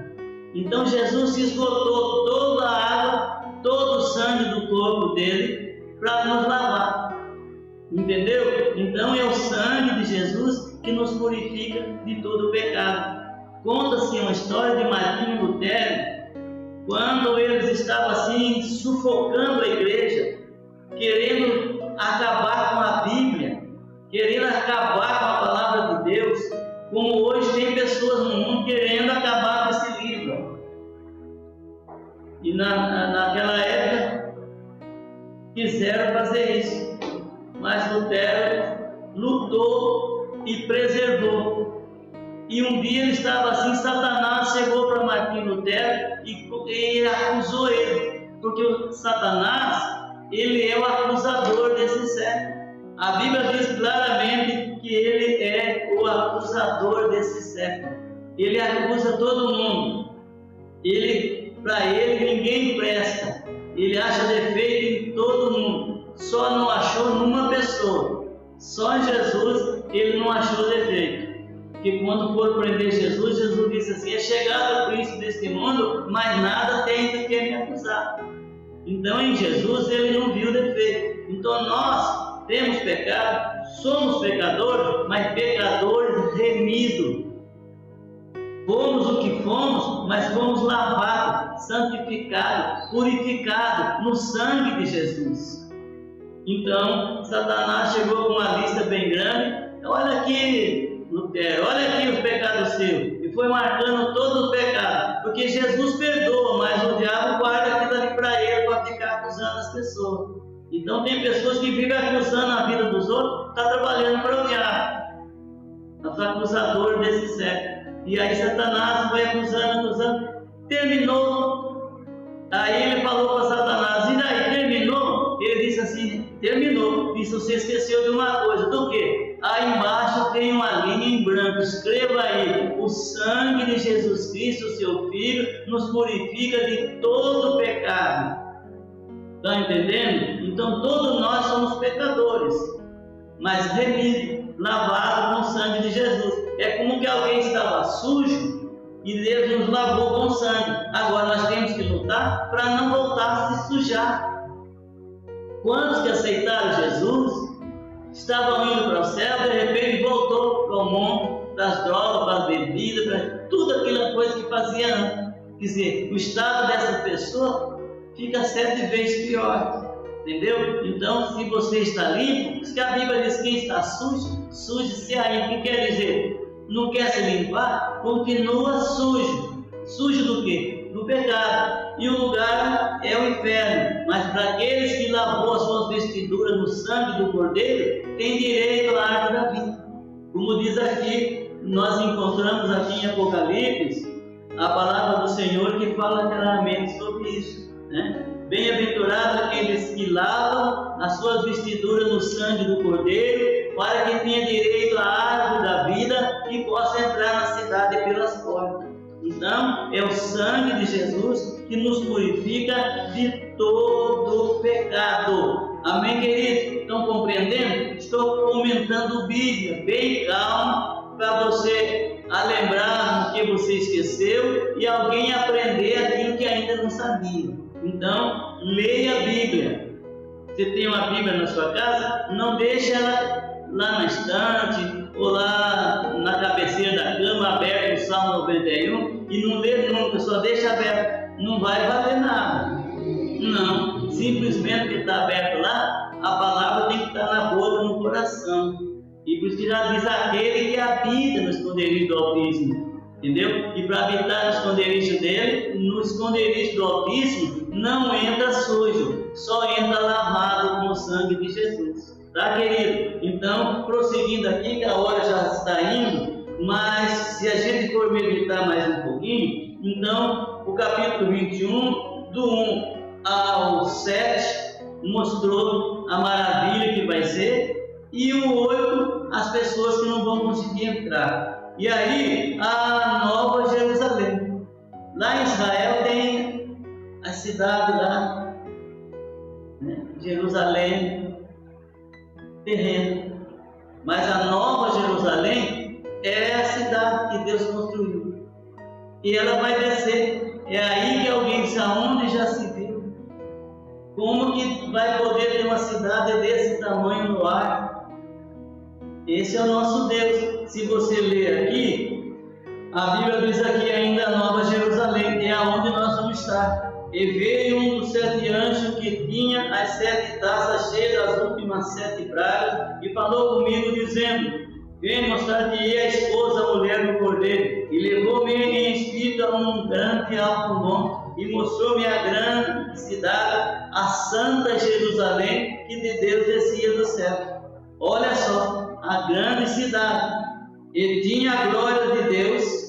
Então Jesus se esgotou toda a água, todo o sangue do corpo dele para nos lavar. Entendeu? Então é o sangue de Jesus que nos purifica de todo o pecado. Conta-se uma história de Martinho Lutero, quando eles estavam assim sufocando a igreja, querendo acabar com a Bíblia, querendo acabar com a palavra de Deus, como hoje tem pessoas no mundo querendo acabar com esse livro. E naquela época quiseram fazer isso, mas Lutero lutou e preservou. E um dia ele estava assim, Satanás chegou para Martinho Lutero e acusou ele, porque Satanás, ele é o acusador desse século. A Bíblia diz claramente que ele é o acusador desse século. Ele acusa todo mundo. Para ele ninguém presta. Ele acha defeito em todo mundo. Só não achou numa pessoa. Só em Jesus ele não achou defeito. Porque quando for prender Jesus, Jesus disse assim: é chegado o príncipe deste mundo, mas nada tem do que me acusar. Então em Jesus ele não viu defeito. Então nós temos pecado, somos pecadores, mas pecadores remidos. Fomos o que fomos, mas fomos lavados, santificados, purificados no sangue de Jesus. Então Satanás chegou com uma lista bem grande. Olha aqui, Lutero, olha aqui os pecados seus. E foi marcando todos os pecados. Porque Jesus perdoa, mas o diabo guarda aquilo ali para ele, para ficar acusando as pessoas. Então tem pessoas que vivem acusando a vida dos outros, está trabalhando para o diabo. É o acusador desse século. E aí Satanás vai acusando. Terminou. Aí ele falou para Satanás: e daí, terminou? Ele disse assim: terminou. Disse: você esqueceu de uma coisa. Do quê? Aí embaixo tem uma linha em branco. Escreva aí: o sangue de Jesus Cristo, seu Filho, nos purifica de todo pecado. Está entendendo? Então todos nós somos pecadores, mas remidos, lavados com o sangue de Jesus. É como que alguém estava sujo e Deus nos lavou com sangue. Agora nós temos que lutar para não voltar a se sujar. Quantos que aceitaram Jesus estavam indo para o céu, de repente voltou para o mundo das drogas, para as bebidas, para tudo aquela coisa que fazia antes. Quer dizer, o estado dessa pessoa fica 7 vezes pior. Entendeu? Então, se você está limpo, se a Bíblia diz que quem está sujo, suje-se ainda. O que quer dizer? Não quer se limpar? Continua sujo. Sujo do quê? Do pecado. E o lugar é o inferno. Mas para aqueles que lavou as suas vestiduras no sangue do Cordeiro, tem direito à árvore da vida. Como diz aqui, nós encontramos aqui em Apocalipse a palavra do Senhor que fala claramente sobre isso, né? Bem-aventurados aqueles que lavam as suas vestiduras no sangue do Cordeiro, para que tenha direito à árvore da vida e possa entrar na cidade pelas portas. Então, é o sangue de Jesus que nos purifica de todo pecado. Amém, queridos? Estão compreendendo? Estou comentando Bíblia, bem calmo, para você lembrar o que você esqueceu e alguém aprender aquilo que ainda não sabia. Então, leia a Bíblia. Você tem uma Bíblia na sua casa? Não deixe ela lá na estante ou lá na cabeceira da cama, aberto o Salmo 91 e não lê nunca, só deixa aberto. Não vai valer nada. Não, simplesmente que está aberto lá, a palavra tem que estar na boca, no coração. E por isso que já diz aquele que habita no esconderijo do Altíssimo. Entendeu? E para habitar no esconderijo dele, no esconderijo do Altíssimo, não entra sujo, só entra lavado com o sangue de Jesus. Tá, querido? Então, prosseguindo aqui, que a hora já está indo, mas se a gente for meditar mais um pouquinho, então, o capítulo 21, do 1 ao 7, mostrou a maravilha que vai ser, e o 8, as pessoas que não vão conseguir entrar. E aí, a Nova Jerusalém. Lá em Israel tem a cidade lá, né? Jerusalém terreno. Mas a Nova Jerusalém é a cidade que Deus construiu. E ela vai descer. É aí que alguém disse, aonde já se viu? Como que vai poder ter uma cidade desse tamanho no ar? Esse é o nosso Deus. Se você ler aqui, a Bíblia diz aqui ainda a Nova Jerusalém, é aonde nós vamos estar. E veio um dos 7 anjos que tinha as 7 taças cheias das últimas 7 pragas, e falou comigo, dizendo, vem mostrar-te a esposa, a mulher do Cordeiro. E levou-me em espírito a um grande e alto monte, e mostrou-me a grande cidade, a santa Jerusalém, que de Deus descia do céu. Olha só, a grande cidade, e tinha a glória de Deus,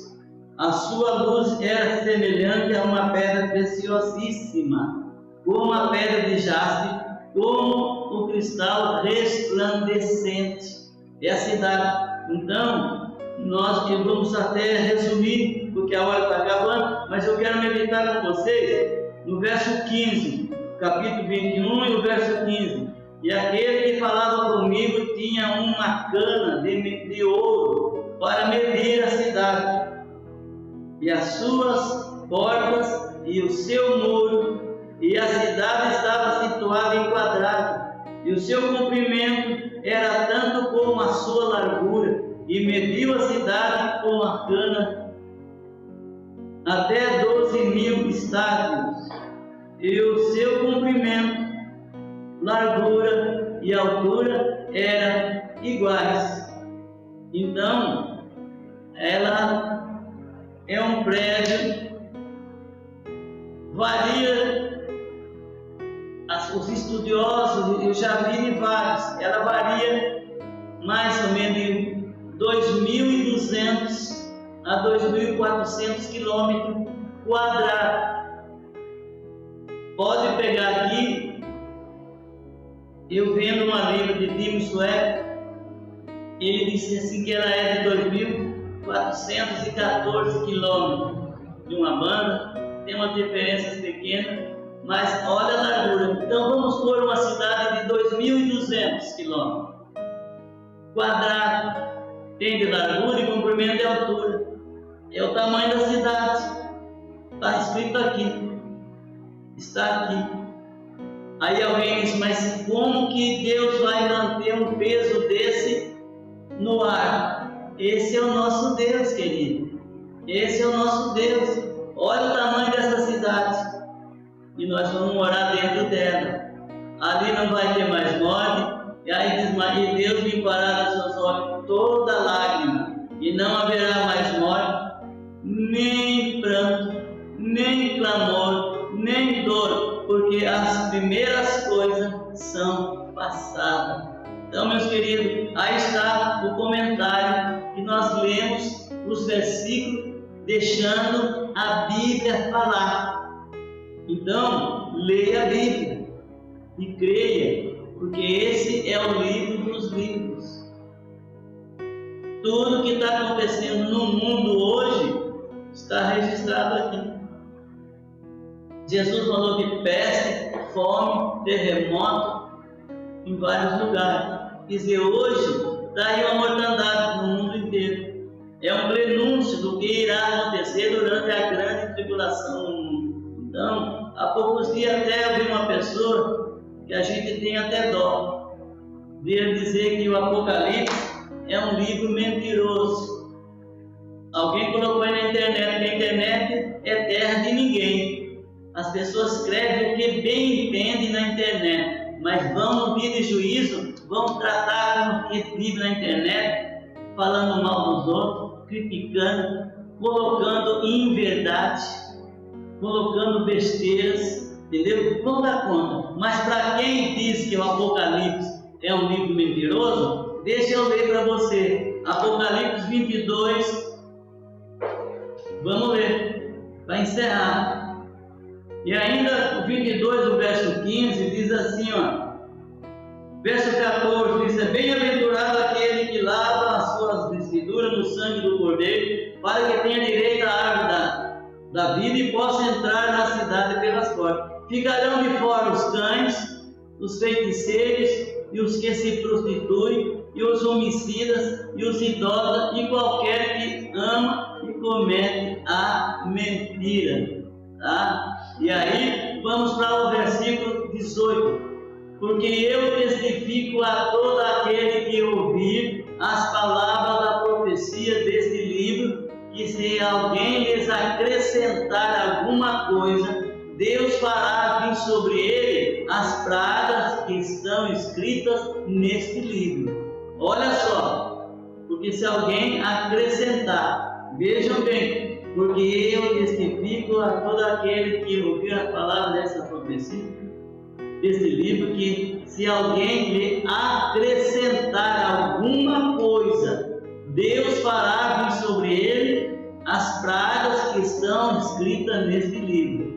a sua luz era semelhante a uma pedra preciosíssima, como a pedra de jaspe, como o cristal resplandecente. É a cidade. Então, nós vamos até resumir, porque a hora está acabando, mas eu quero meditar com vocês no verso 15, capítulo 21 e o verso 15. E aquele que falava comigo tinha uma cana de ouro para medir a cidade, e as suas portas, e o seu muro, e a cidade estava situada em quadrado, e o seu comprimento era tanto como a sua largura, e mediu a cidade com a cana até 12.000 estádios, e o seu comprimento, largura e altura eram iguais. Então, ela é um prédio, varia, os estudiosos, eu já vi vários, ela varia mais ou menos de 2.200 a 2.400 quilômetros quadrados. Pode pegar aqui, eu vendo uma livro de Tim Sweat, ele disse assim que ela é de 2.414 quilômetros de uma banda, tem uma diferença pequena, mas olha a largura. Então vamos pôr uma cidade de 2.200 quilômetros quadrado, tem de largura e comprimento e altura, é o tamanho da cidade, está escrito aqui, está aqui. Aí alguém diz, mas como que Deus vai manter um peso desse no ar? Esse é o nosso Deus, querido. Esse é o nosso Deus. Olha o tamanho dessa cidade. E nós vamos morar dentro dela. Ali não vai ter mais morte. E aí diz, e Deus limpará dos seus olhos toda lágrima. E não haverá mais morte, nem pranto, nem clamor, nem dor, porque as primeiras coisas são passadas. Então, meus queridos, aí está o comentário que nós lemos, os versículos, deixando a Bíblia falar. Então, leia a Bíblia e creia, porque esse é o livro dos livros. Tudo que está acontecendo no mundo hoje está registrado aqui. Jesus falou de peste, fome, terremoto em vários lugares. Quer dizer, hoje está aí uma mortandade no mundo inteiro. É um prenúncio do que irá acontecer durante a grande tribulação no mundo. Então, há poucos dias até eu vi uma pessoa que a gente tem até dó de ele dizer que o Apocalipse é um livro mentiroso. Alguém colocou aí na internet que a internet é terra de ninguém. As pessoas escrevem o que bem entendem na internet, mas vão no dia de juízo, vão tratar o que vive na internet, falando mal dos outros, criticando, colocando inverdade, colocando besteiras, entendeu? Vão dar conta. Mas para quem diz que o Apocalipse é um livro mentiroso, deixa eu ler para você. Apocalipse 22, vamos ler, para encerrar. E ainda o 22, o verso 15, diz assim, ó. Verso 14 diz: bem-aventurado aquele que lava as suas vestiduras no sangue do Cordeiro, para que tenha direito à árvore da vida e possa entrar na cidade pelas portas. Ficarão de fora os cães, os feiticeiros e os que se prostituem, e os homicidas, e os idólatras, e qualquer que ama e comete a mentira. Tá? E aí, vamos para o versículo 18. Porque eu testifico a todo aquele que ouvir as palavras da profecia deste livro, que se alguém lhes acrescentar alguma coisa, Deus fará vir sobre ele as pragas que estão escritas neste livro. Olha só, porque se alguém acrescentar, vejam bem, porque eu testifico a todo aquele que ouvir a palavra dessa profecia, desse livro, que se alguém lhe acrescentar alguma coisa, Deus fará vir sobre ele as pragas que estão escritas neste livro.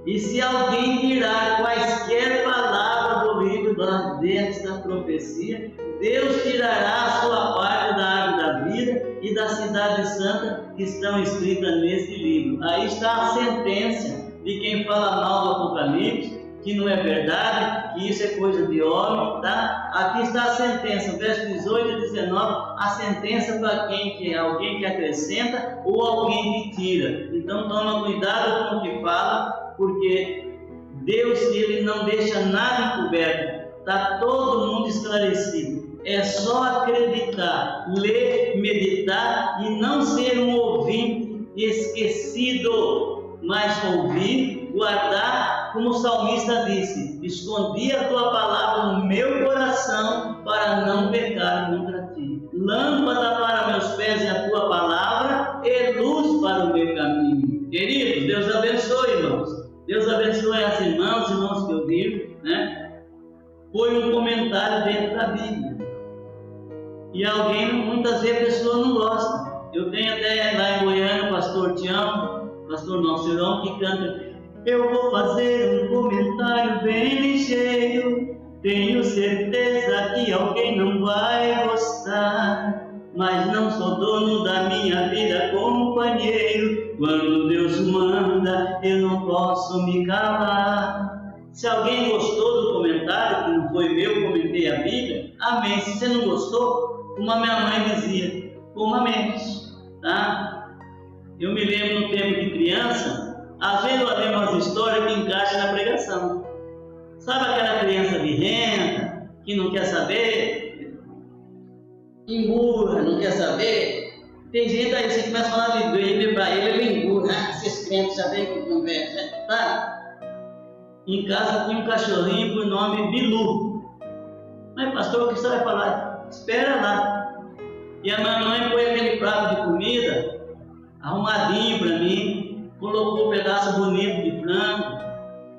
E se alguém tirar quaisquer palavras do livro desta profecia, Deus tirará a sua parte da árvore da vida e da cidade santa que estão escritas neste livro. Aí está a sentença de quem fala mal do Apocalipse, que não é verdade, que isso é coisa de homem, tá? Aqui está a sentença, verso 18 e 19, a sentença para quem é alguém que acrescenta ou alguém que tira. Então toma cuidado com o que fala, porque Deus, ele não deixa nada encoberto, está todo mundo esclarecido. É só acreditar, ler, meditar e não ser um ouvinte esquecido, mas ouvir, guardar, como o salmista disse: escondi a tua palavra no meu coração para não pecar contra ti. Lâmpada para meus pés é a tua palavra e luz para o meu caminho. Queridos, Deus abençoe, irmãos. Deus abençoe as irmãos que ouviram, né? Foi um comentário dentro da Bíblia. E alguém, muitas vezes a pessoa não gosta. Eu tenho até lá em Goiânia o pastor Tião, pastor Malcerão, que canta: eu vou fazer um comentário bem ligeiro, tenho certeza que alguém não vai gostar, mas não sou dono da minha vida, companheiro. Quando Deus manda, eu não posso me calar. Se alguém gostou do comentário, que não foi meu, comentei a Bíblia, amém. Se você não gostou, como a minha mãe dizia, coma menos, tá? Eu me lembro no tempo de criança, às vezes eu leio umas histórias que encaixam na pregação. Sabe aquela criança birrenta, que não quer saber, emburra, não quer saber? Tem gente aí, você começa a falar de Bíblia para ele emburra. Esses crentes já vêm com conversa, tá? Em casa tinha um cachorrinho por nome Bilu. Mas pastor, o que você vai falar? Espera lá. E a mamãe põe aquele prato de comida arrumadinho para mim, colocou um pedaço bonito de frango.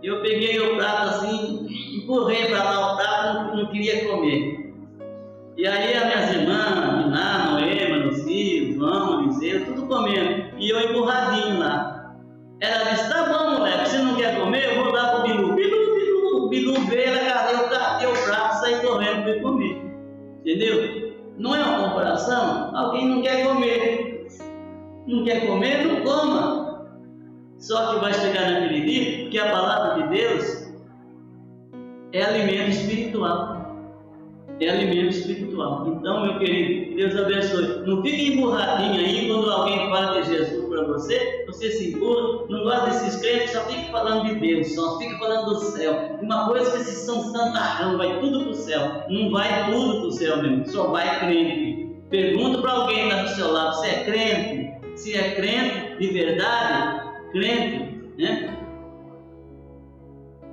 Eu peguei o prato assim, empurrei para lá o prato, não queria comer. E aí as minhas irmãs, Miná, Noema, Lucia, João, Eliseu, tudo comendo. E eu empurradinho lá. Ela disse: tá bom, moleque, você não quer comer? Alguém não quer comer. Não quer comer? Não coma. Só que vai chegar naquele dia, porque a palavra de Deus é alimento espiritual. É alimento espiritual. Então, meu querido, Deus abençoe. Não fique emburradinho aí quando alguém fala de Jesus para você, você se emburra. Não gosta desses crentes, só fica falando de Deus, só fica falando do céu. Uma coisa que esses são santarrão, vai tudo para o céu. Não vai tudo para o céu mesmo, só vai crente. Pergunta para alguém que está do seu lado, se é crente? Se é crente de verdade, crente, né?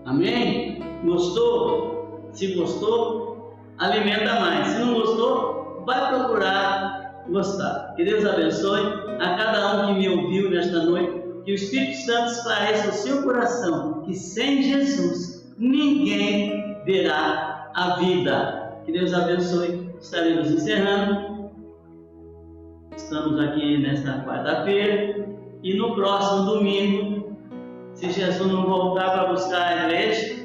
Amém? Gostou? Se gostou, alimenta mais. Se não gostou, vai procurar gostar. Que Deus abençoe a cada um que me ouviu nesta noite. Que o Espírito Santo esclareça o seu coração. Que sem Jesus ninguém verá a vida. Que Deus abençoe. Estaremos encerrando. Estamos aqui nesta quarta-feira. E no próximo domingo, se Jesus não voltar para buscar a igreja,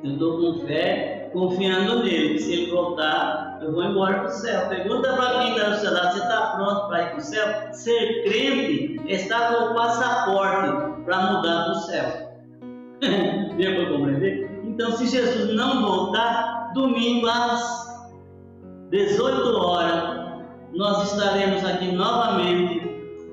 eu estou com fé, confiando nele. Se ele voltar, eu vou embora para o céu. Pergunta para quem está no céu: você está pronto para ir para o céu? Ser crente está com o passaporte para mudar para o céu. Deu para compreender? Então, se Jesus não voltar, domingo às 18 horas, nós estaremos aqui novamente,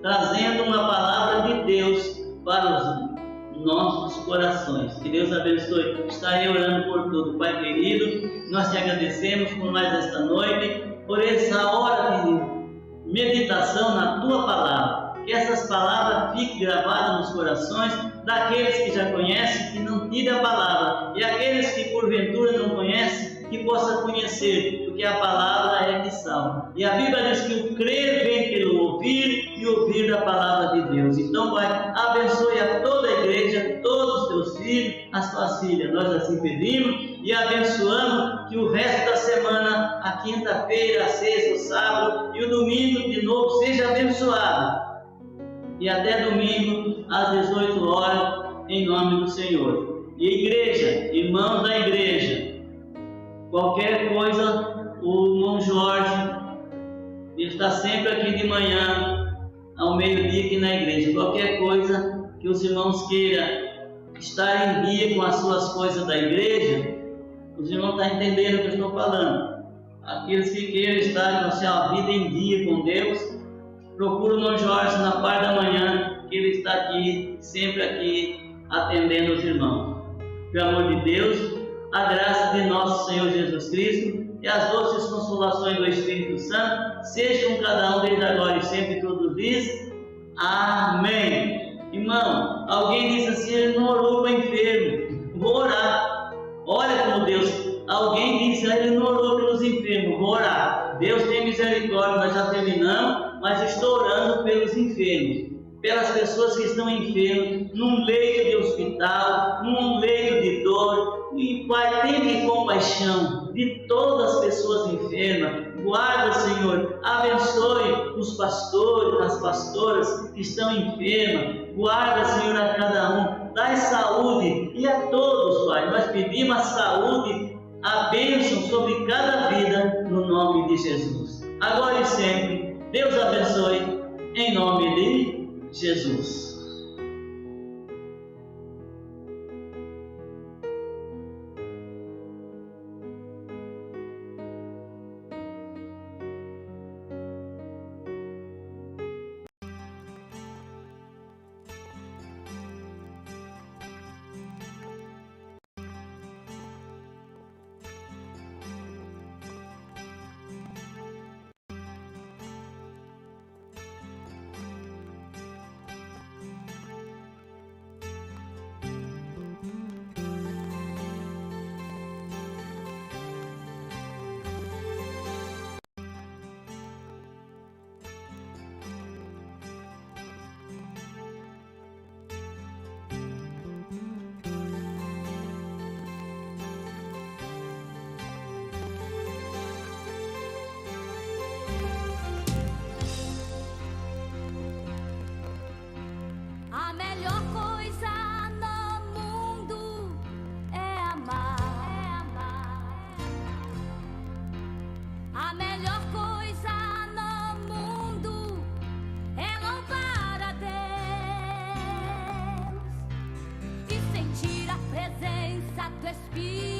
trazendo uma palavra de Deus para os nossos corações. Que Deus abençoe. Estarei orando por tudo. Pai querido, nós te agradecemos por mais esta noite, por essa hora de meditação na tua palavra. Que essas palavras fiquem gravadas nos corações daqueles que já conhecem, que não tirem a palavra, e aqueles que porventura não conhecem, que possam conhecer, porque a palavra é que salva. E a Bíblia diz que o crer vem pelo ouvir, e ouvir da palavra de Deus. Então, Pai, abençoe a toda a igreja, todos os teus filhos, as tuas filhas. Nós assim pedimos e abençoamos que o resto da semana, a quinta-feira, a sexta, o sábado e o domingo de novo seja abençoado. E até domingo, às 18 horas, em nome do Senhor. E igreja, irmãos da igreja, qualquer coisa, o irmão Jorge está sempre aqui de manhã, ao meio-dia aqui na igreja. Qualquer coisa que os irmãos queiram estar em dia com as suas coisas da igreja, os irmãos estão entendendo o que eu estou falando. Aqueles que queiram estar com a sua vida em dia com Deus, procura o irmão Jorge na parte da manhã, que ele está aqui, sempre aqui, atendendo os irmãos. Pelo amor de Deus, a graça de nosso Senhor Jesus Cristo e as doces consolações do Espírito Santo sejam com cada um desde agora e sempre, todos diz amém. Irmão, alguém disse assim: ele não orou para enfermo, vou orar. Olha como Deus, alguém disse: ele não orou pelos enfermos, vou orar. Deus tem misericórdia, nós já terminamos, mas estou orando pelos enfermos, pelas pessoas que estão enfermas, num leito de hospital, num leito de dor. E Pai, tenha compaixão de todas as pessoas enfermas. Guarda, Senhor, abençoe os pastores, as pastoras que estão enfermas. Guarda, Senhor, a cada um. Dai saúde e a todos, Pai. Nós pedimos a saúde, a bênção sobre cada vida, no nome de Jesus. Agora e sempre, Deus abençoe, em nome de Jesus. presença, tu Espírito.